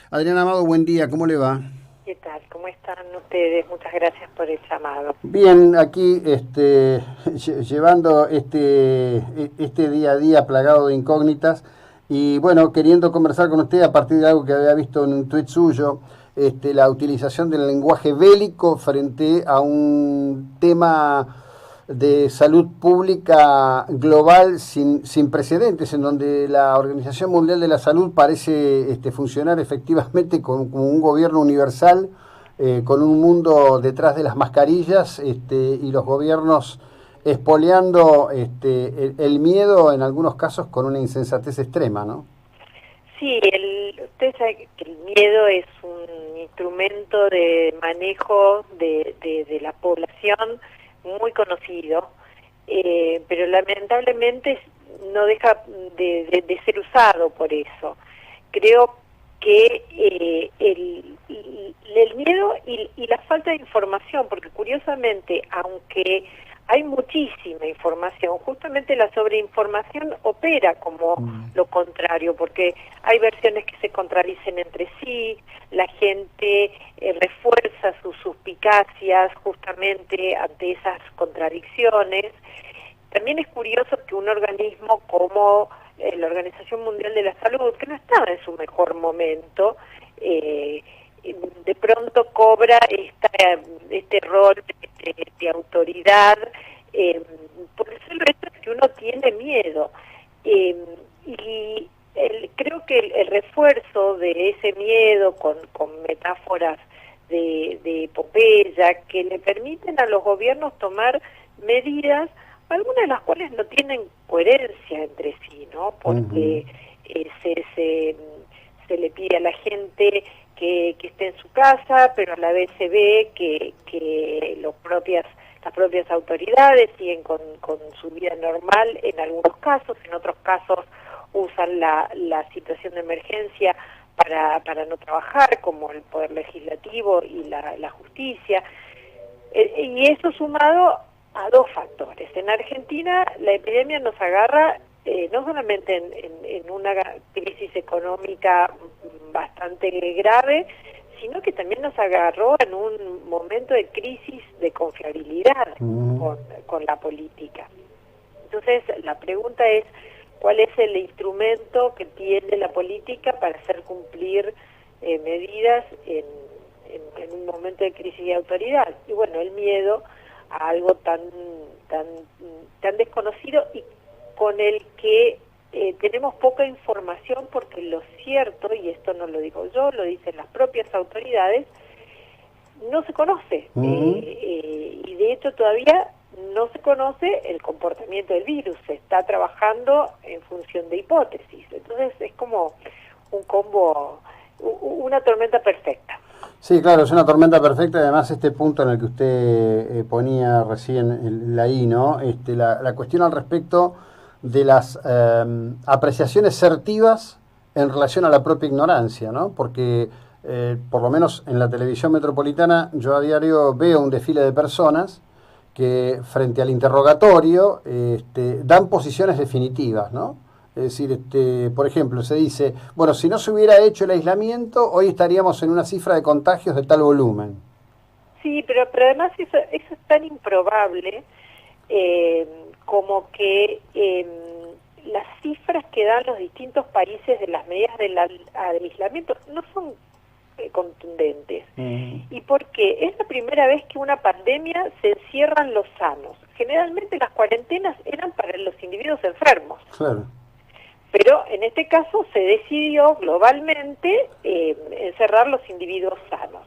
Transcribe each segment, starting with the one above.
Adriana Amado, buen día, ¿cómo le va? ¿Qué tal? ¿Cómo están ustedes? Muchas gracias por el llamado. Bien, aquí llevando este día a día plagado de incógnitas y bueno, queriendo conversar con usted a partir de algo que había visto en un tuit suyo, la utilización del lenguaje bélico frente a un tema de salud pública global sin precedentes, en donde la Organización Mundial de la Salud parece funcionar efectivamente como un gobierno universal, con un mundo detrás de las mascarillas, y los gobiernos expoliando el miedo en algunos casos con una insensatez extrema, ¿no? Sí, usted sabe que el miedo es un instrumento de manejo de la población muy conocido, pero lamentablemente no deja de ser usado por eso. Creo que el miedo y la falta de información, porque curiosamente, aunque hay muchísima información, justamente la sobreinformación opera como lo contrario, porque hay versiones que se contradicen entre sí, la gente refuerza sus suspicacias justamente ante esas contradicciones. También es curioso que un organismo como la Organización Mundial de la Salud, que no estaba en su mejor momento, de pronto cobra este rol de autoridad, por el solo hecho de que uno tiene miedo. Y creo que el refuerzo de ese miedo con metáforas de epopeya que le permiten a los gobiernos tomar medidas, algunas de las cuales no tienen coherencia entre sí, ¿no? Ujú. Porque se le pide a la gente que esté en su casa, pero a la vez se ve que las propias autoridades siguen con su vida normal en algunos casos, en otros casos usan la situación de emergencia para no trabajar, como el Poder Legislativo y la justicia. Y eso sumado a dos factores. En Argentina la epidemia nos agarra no solamente en una crisis económica bastante grave, sino que también nos agarró en un momento de crisis de confiabilidad Ujú. con la política. Entonces, la pregunta es, ¿cuál es el instrumento que tiene la política para hacer cumplir medidas en un momento de crisis de autoridad? Y bueno, el miedo a algo tan, tan desconocido y con el que tenemos poca información, porque lo cierto, y esto no lo digo yo, lo dicen las propias autoridades, no se conoce, Ujú. y de hecho todavía no se conoce el comportamiento del virus, se está trabajando en función de hipótesis, entonces es como un combo, una tormenta perfecta. Sí, claro, es una tormenta perfecta. Además, este punto en el que usted ponía recién la I, ¿no? La cuestión al respecto de las apreciaciones certivas en relación a la propia ignorancia, ¿no? Porque, por lo menos en la televisión metropolitana, yo a diario veo un desfile de personas que, frente al interrogatorio, dan posiciones definitivas, ¿no? Es decir, por ejemplo, se dice, bueno, si no se hubiera hecho el aislamiento, hoy estaríamos en una cifra de contagios de tal volumen. Sí, pero además eso es tan improbable eh, como que las cifras que dan los distintos países de las medidas del aislamiento no son contundentes. Mm, ¿Y por qué? Es la primera vez que una pandemia se encierran los sanos. Generalmente las cuarentenas eran para los individuos enfermos, claro. pero en este caso se decidió globalmente encerrar los individuos sanos.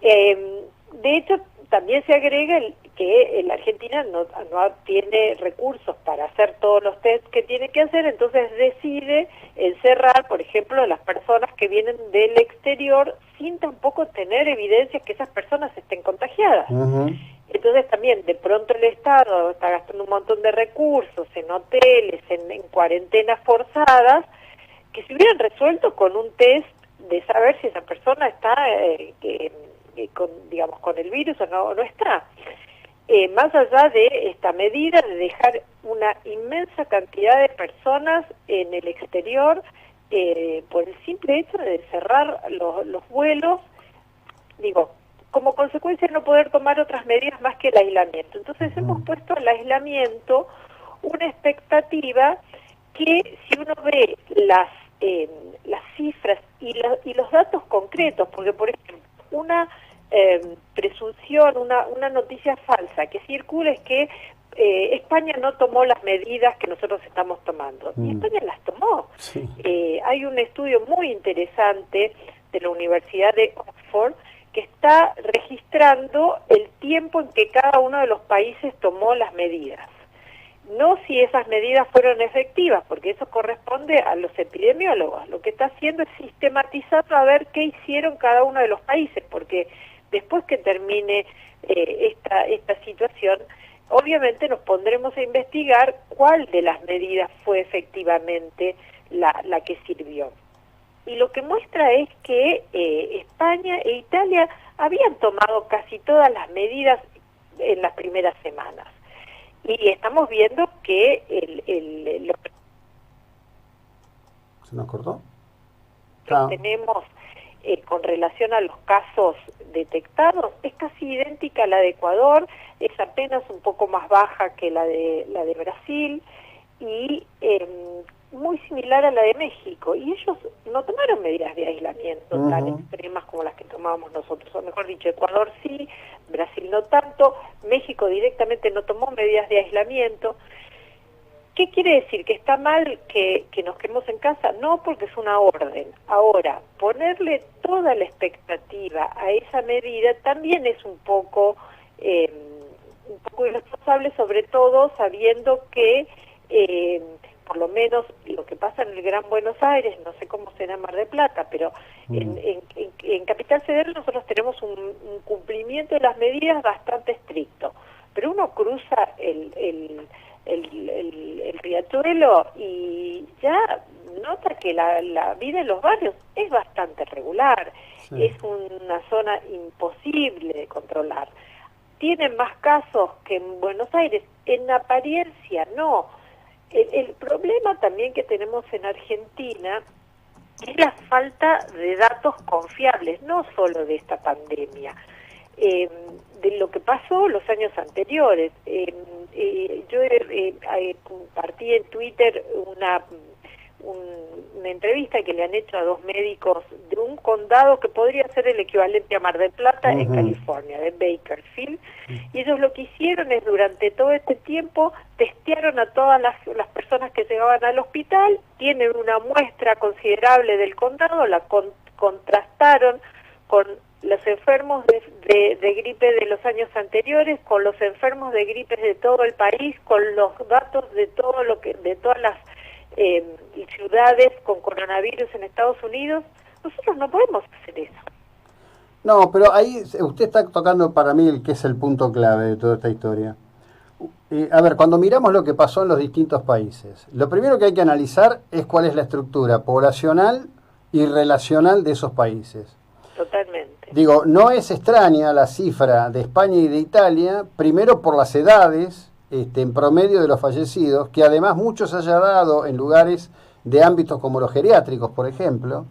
De hecho, también se agrega que la Argentina no tiene recursos para hacer todos los test que tiene que hacer, entonces decide encerrar, por ejemplo, a las personas que vienen del exterior sin tampoco tener evidencia que esas personas estén contagiadas. Ujú. Entonces también de pronto el Estado está gastando un montón de recursos en hoteles, en cuarentenas forzadas, que se hubieran resuelto con un test de saber si esa persona está digamos, con el virus o no está. Más allá de esta medida de dejar una inmensa cantidad de personas en el exterior por el simple hecho de cerrar los vuelos, digo, como consecuencia de no poder tomar otras medidas más que el aislamiento. Entonces hemos puesto al aislamiento una expectativa que, si uno ve las cifras y los datos concretos, porque por ejemplo, una presunción, una noticia falsa que circula es que España no tomó las medidas que nosotros estamos tomando. Y España las tomó. Sí. Hay un estudio muy interesante de la Universidad de Oxford que está registrando el tiempo en que cada uno de los países tomó las medidas. No si esas medidas fueron efectivas, porque eso corresponde a los epidemiólogos. Lo que está haciendo es sistematizar a ver qué hicieron cada uno de los países, porque después que termine esta situación, obviamente nos pondremos a investigar cuál de las medidas fue efectivamente la que sirvió. Y lo que muestra es que España e Italia habían tomado casi todas las medidas en las primeras semanas. Y estamos viendo que ¿Se nos cortó? Tenemos con relación a los casos detectados es casi idéntica a la de Ecuador, es apenas un poco más baja que la de Brasil y muy similar a la de México, y ellos no tomaron medidas de aislamiento tan extremas como las que tomábamos nosotros, o mejor dicho, Ecuador sí, Brasil no tanto, México directamente no tomó medidas de aislamiento. ¿Qué quiere decir? ¿Que está mal que nos quedemos en casa? No, porque es una orden. Ahora, ponerle toda la expectativa a esa medida también es un poco irresponsable, sobre todo sabiendo que por lo menos lo que pasa en el Gran Buenos Aires, no sé cómo será en Mar del Plata, pero en Capital Federal nosotros tenemos un cumplimiento de las medidas bastante estricto, pero uno cruza el riachuelo y ya nota que la vida en los barrios es bastante regular, es una zona imposible de controlar. Tienen más casos que en Buenos Aires, en apariencia no. El problema también que tenemos en Argentina es la falta de datos confiables, no solo de esta pandemia, de lo que pasó los años anteriores. Yo compartí en Twitter una entrevista que le han hecho a dos médicos de un condado que podría ser el equivalente a Mar del Plata en California, de Bakersfield, y ellos lo que hicieron es durante todo este tiempo testearon a todas las personas que llegaban al hospital, tienen una muestra considerable del condado, la contrastaron con los enfermos de gripe de los años anteriores, con los enfermos de gripes de todo el país, con los datos de todas las ciudades con coronavirus en Estados Unidos. Nosotros no podemos hacer eso. No, pero ahí usted está tocando para mí el que es el punto clave de toda esta historia. A ver, cuando miramos lo que pasó en los distintos países, lo primero que hay que analizar es cuál es la estructura poblacional y relacional de esos países. Totalmente. Digo, no es extraña la cifra de España y de Italia, primero por las edades en promedio de los fallecidos, que además muchos se haya dado en lugares de ámbitos como los geriátricos, por ejemplo.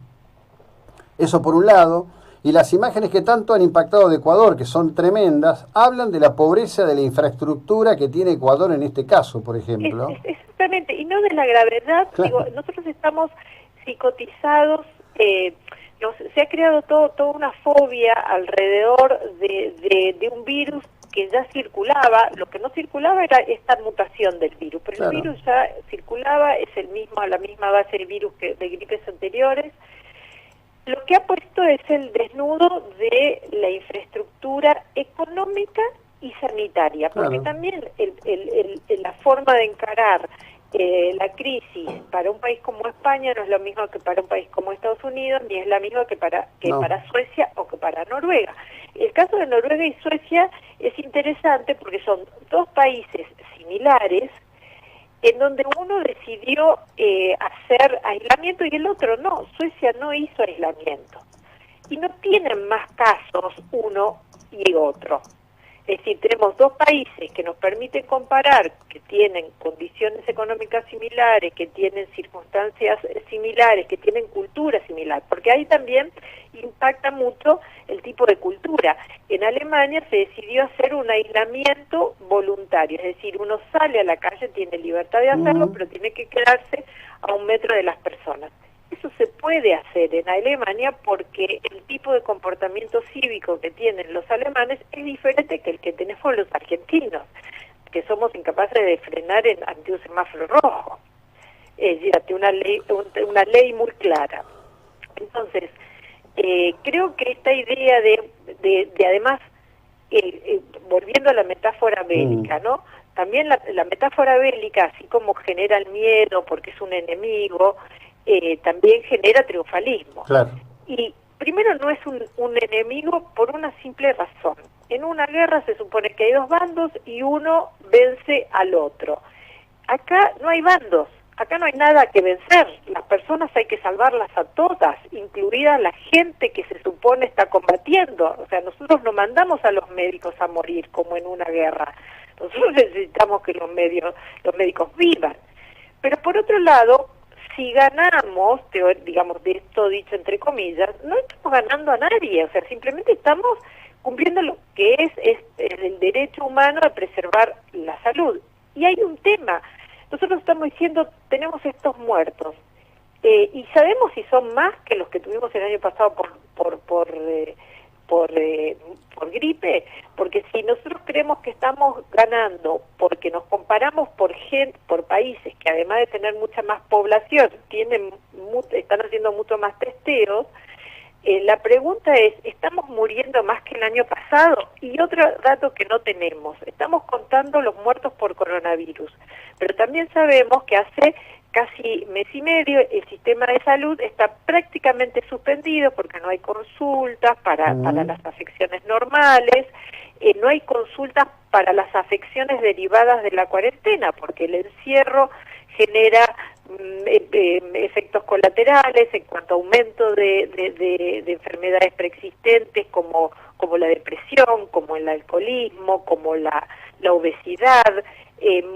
Eso por un lado. Y las imágenes que tanto han impactado de Ecuador, que son tremendas, hablan de la pobreza de la infraestructura que tiene Ecuador en este caso, por ejemplo. Exactamente, y no de la gravedad. Claro. Digo, nosotros estamos psicotizados, se ha creado toda una fobia alrededor de un virus que ya circulaba. Lo que no circulaba era esta mutación del virus, pero claro, el virus ya circulaba, es la misma base del virus que de gripes anteriores. Lo que ha puesto es el desnudo de la infraestructura económica y sanitaria, porque claro, también la forma de encarar la crisis para un país como España no es lo mismo que para un país como Estados Unidos, ni es la misma que para Suecia o que para Noruega. El caso de Noruega y Suecia es interesante porque son dos países similares en donde uno decidió hacer aislamiento y el otro no. Suecia no hizo aislamiento y no tienen más casos uno y otro. Es decir, tenemos dos países que nos permiten comparar, que tienen condiciones económicas similares, que tienen circunstancias similares, que tienen cultura similar, porque ahí también impacta mucho el tipo de cultura. En Alemania se decidió hacer un aislamiento voluntario, es decir, uno sale a la calle, tiene libertad de hacerlo, pero tiene que quedarse a 1 metro de las personas. Eso se puede hacer en Alemania porque el tipo de comportamiento cívico que tienen los alemanes es diferente que el que tenemos los argentinos, que somos incapaces de frenar ante un semáforo rojo. Es decir, ante una ley muy clara. Entonces, creo que esta idea de además, volviendo a la metáfora bélica, ¿no? También la metáfora bélica, así como genera el miedo porque es un enemigo, también genera triunfalismo. Claro. Y primero no es un enemigo por una simple razón. En una guerra se supone que hay dos bandos y uno vence al otro. Acá no hay bandos, acá no hay nada que vencer. Las personas hay que salvarlas a todas, incluida la gente que se supone está combatiendo. O sea, nosotros no mandamos a los médicos a morir como en una guerra. Nosotros necesitamos que los médicos vivan. Pero por otro lado, si ganamos, digamos, de esto dicho entre comillas, no estamos ganando a nadie, o sea, simplemente estamos cumpliendo lo que es el derecho humano a preservar la salud. Y hay un tema, nosotros estamos diciendo, tenemos estos muertos, y sabemos si son más que los que tuvimos el año pasado por gripe, porque si nosotros creemos que estamos ganando porque nos comparamos por países que además de tener mucha más población están haciendo mucho más testeos, la pregunta es, ¿estamos muriendo más que el año pasado? Y otro dato que no tenemos, estamos contando los muertos por coronavirus, pero también sabemos que hace casi mes y medio el sistema de salud está prácticamente suspendido porque no hay consultas para las afecciones normales, no hay consultas para las afecciones derivadas de la cuarentena, porque el encierro genera efectos colaterales en cuanto a aumento de enfermedades preexistentes como la depresión, como el alcoholismo, como la obesidad.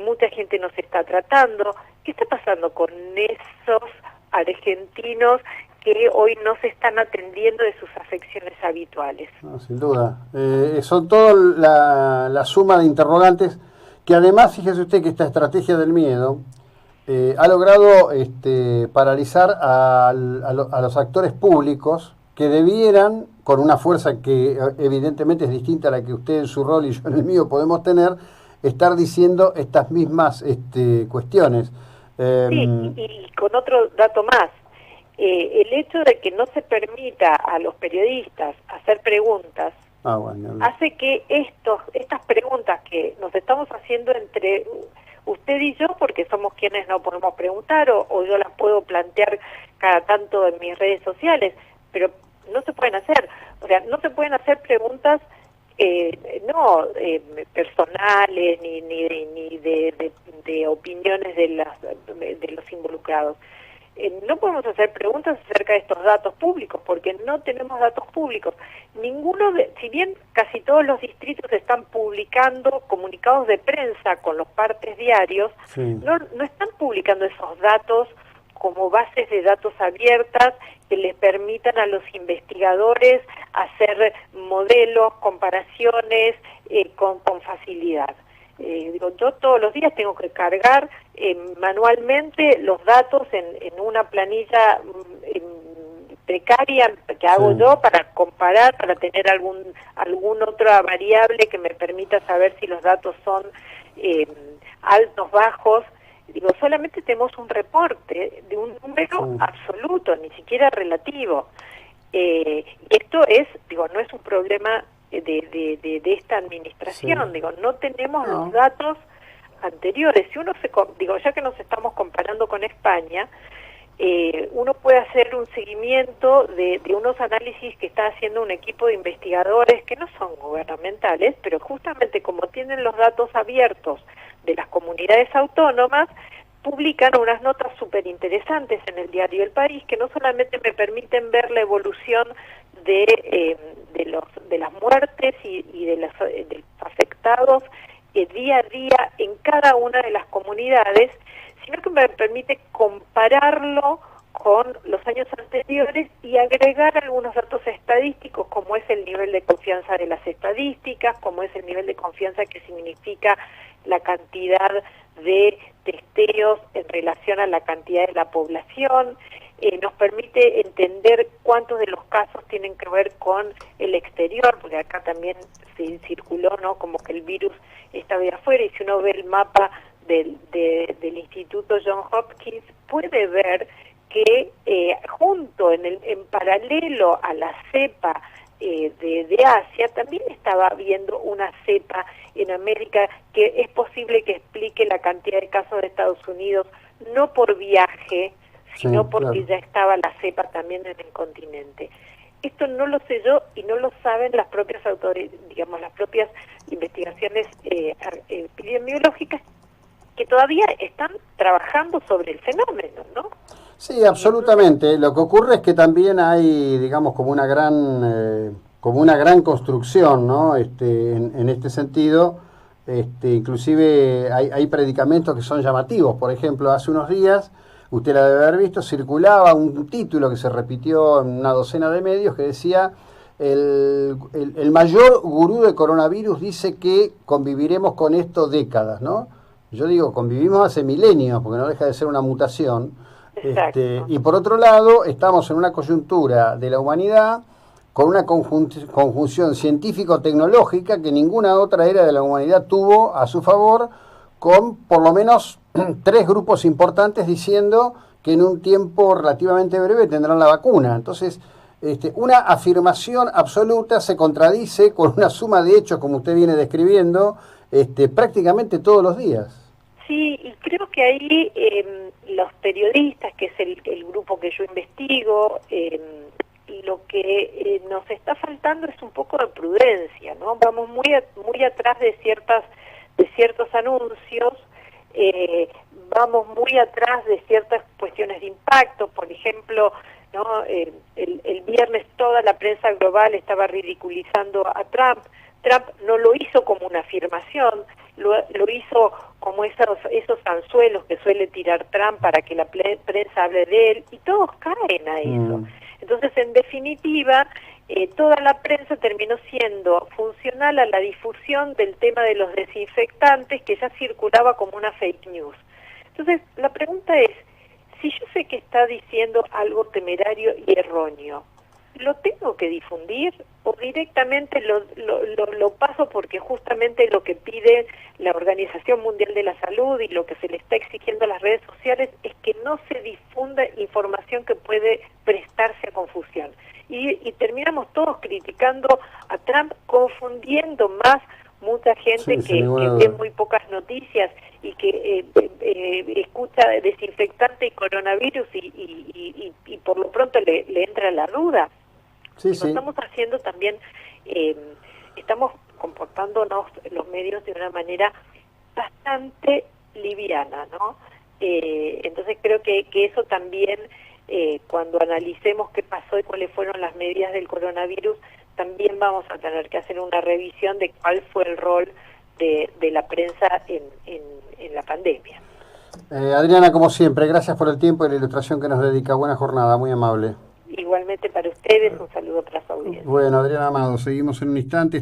Mucha gente no se está tratando. ¿Qué está pasando con esos argentinos que hoy no se están atendiendo de sus afecciones habituales? No, sin duda. Son todo la suma de interrogantes que además, fíjese usted que esta estrategia del miedo ha logrado paralizar a los actores públicos que debieran, con una fuerza que evidentemente es distinta a la que usted en su rol y yo en el mío podemos tener, estar diciendo estas mismas cuestiones. Sí, y con otro dato más, el hecho de que no se permita a los periodistas hacer preguntas hace que estas preguntas que nos estamos haciendo entre usted y yo, porque somos quienes no podemos preguntar, o yo las puedo plantear cada tanto en mis redes sociales, pero no se pueden hacer. O sea, no se pueden hacer preguntas personales ni de opiniones de los involucrados. No podemos hacer preguntas acerca de estos datos públicos porque no tenemos datos públicos. Si bien casi todos los distritos están publicando comunicados de prensa con los partes diarios, no están publicando esos datos como bases de datos abiertas que les permitan a los investigadores hacer modelos, comparaciones con facilidad. Yo todos los días tengo que cargar manualmente los datos en una planilla precaria que hago yo para comparar, para tener algún otra variable que me permita saber si los datos son altos, bajos. Solamente tenemos un reporte de un número absoluto, ni siquiera relativo. Esto no es un problema de esta administración, no tenemos los datos anteriores. Si uno ya que nos estamos comparando con España, uno puede hacer un seguimiento de unos análisis que está haciendo un equipo de investigadores que no son gubernamentales, pero justamente como tienen los datos abiertos de las comunidades autónomas, publican unas notas súper interesantes en el diario El País que no solamente me permiten ver la evolución de las muertes y de las afecciones resultados día a día en cada una de las comunidades, sino que me permite compararlo con los años anteriores y agregar algunos datos estadísticos, como es el nivel de confianza de las estadísticas, como es el nivel de confianza que significa la cantidad de testeos en relación a la cantidad de la población. Nos permite entender cuántos de los casos tienen que ver con el exterior, porque acá también se circuló, ¿no?, como que el virus estaba de afuera, y si uno ve el mapa del Instituto John Hopkins, puede ver que junto, en paralelo a la cepa de Asia, también estaba habiendo una cepa en América que es posible que explique la cantidad de casos de Estados Unidos, no por viaje, sino sí, porque claro. ya estaba la cepa también en el continente. Esto no lo sé yo y no lo saben las propias digamos, las propias investigaciones epidemiológicas, que todavía están trabajando sobre el fenómeno, ¿no? Sí, absolutamente. Lo que ocurre es que también hay, digamos, como una gran construcción, ¿no? En este sentido, inclusive hay predicamentos que son llamativos. Por ejemplo, hace unos días, usted la debe haber visto, circulaba un título que se repitió en una docena de medios que decía: el mayor gurú de coronavirus dice que conviviremos con esto décadas, ¿no? Yo digo, convivimos hace milenios, porque no deja de ser una mutación. Exacto. Y por otro lado, estamos en una coyuntura de la humanidad con una conjunción científico-tecnológica que ninguna otra era de la humanidad tuvo a su favor, con por lo menos tres grupos importantes diciendo que en un tiempo relativamente breve tendrán la vacuna. Entonces, una afirmación absoluta se contradice con una suma de hechos, como usted viene describiendo, prácticamente todos los días. Sí, y creo que ahí los periodistas, que es el grupo que yo investigo, lo que nos está faltando es un poco de prudencia, ¿no? Vamos muy atrás de ciertos anuncios, vamos muy atrás de ciertas cuestiones de impacto. Por ejemplo, ¿no? El viernes toda la prensa global estaba ridiculizando a Trump. Trump no lo hizo como una afirmación, lo hizo como esos anzuelos que suele tirar Trump para que la prensa hable de él, y todos caen a eso. Entonces, en definitiva, toda la prensa terminó siendo funcional a la difusión del tema de los desinfectantes, que ya circulaba como una fake news. Entonces, la pregunta es, si yo sé que está diciendo algo temerario y erróneo, ¿lo tengo que difundir o directamente lo paso porque justamente lo que pide la Organización Mundial de la Salud y lo que se le está exigiendo a las redes sociales es que no se difunda información que puede prestarse a confusión? Y terminamos todos criticando a Trump, confundiendo más mucha gente Sí, que ve muy pocas noticias y que escucha desinfectante y coronavirus y por lo pronto le entra la duda. Sí, Lo sí. estamos haciendo también, estamos comportándonos los medios de una manera bastante liviana, ¿no? Entonces creo que eso también, cuando analicemos qué pasó y cuáles fueron las medidas del coronavirus, también vamos a tener que hacer una revisión de cuál fue el rol de la prensa en la pandemia. Adriana, como siempre, gracias por el tiempo y la ilustración que nos dedica. Buena jornada, muy amable. Igualmente para ustedes, un saludo para su audiencia. Bueno, Adriana Amado, seguimos en un instante.